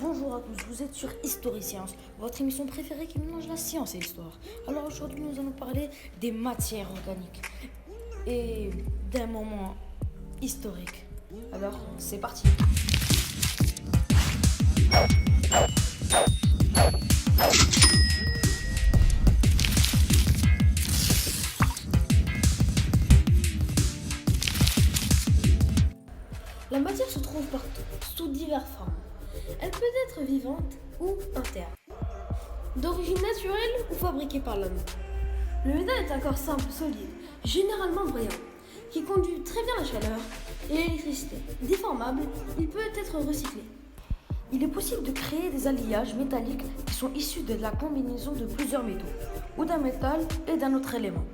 Bonjour à tous, vous êtes sur Historiscience, votre émission préférée qui mélange la science et l'histoire. Alors aujourd'hui nous allons parler des matières organiques et d'un moment historique. Alors c'est parti. La matière se trouve partout, sous diverses formes. Elle peut être vivante ou interne, d'origine naturelle ou fabriquée par l'homme. Le métal est un corps simple, solide, généralement brillant, qui conduit très bien la chaleur et l'électricité. Déformable, il peut être recyclé. Il est possible de créer des alliages métalliques qui sont issus de la combinaison de plusieurs métaux, ou d'un métal et d'un autre élément.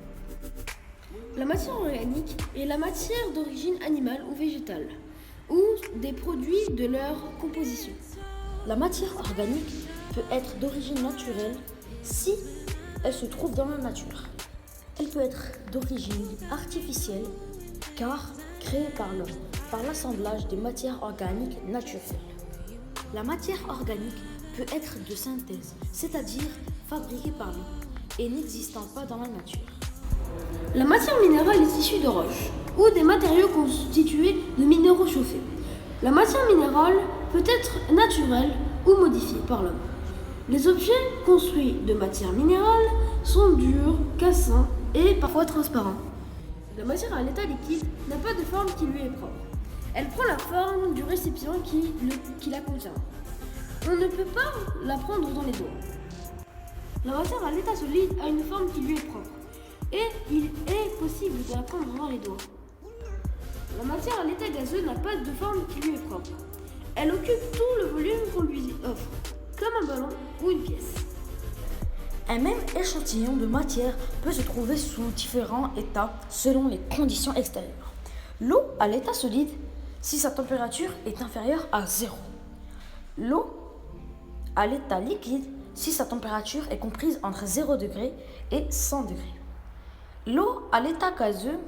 La matière organique est la matière d'origine animale ou végétale, ou des produits de leur composition. La matière organique peut être d'origine naturelle si elle se trouve dans la nature. Elle peut être d'origine artificielle car créée par l'homme, par l'assemblage des matières organiques naturelles. La matière organique peut être de synthèse, c'est-à-dire fabriquée par l'homme et n'existant pas dans la nature. La matière minérale est issue de roches ou des matériaux constitués de minéraux chauffés. La matière minérale peut être naturelle ou modifiée par l'homme. Les objets construits de matière minérale sont durs, cassants et parfois transparents. La matière à l'état liquide n'a pas de forme qui lui est propre. Elle prend la forme du récipient qui la contient. On ne peut pas la prendre dans les doigts. La matière à l'état solide a une forme qui lui est propre. Et il est possible de la prendre dans les doigts. La matière à l'état gazeux n'a pas de forme qui lui est propre. Elle occupe tout le volume qu'on lui offre, comme un ballon ou une pièce. Un même échantillon de matière peut se trouver sous différents états selon les conditions extérieures. L'eau à l'état solide si sa température est inférieure à 0. L'eau à l'état liquide si sa température est comprise entre 0 degré et 100 degrés. L'eau à l'état gazeux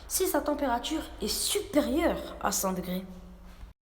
si sa température est supérieure à 100 degrés.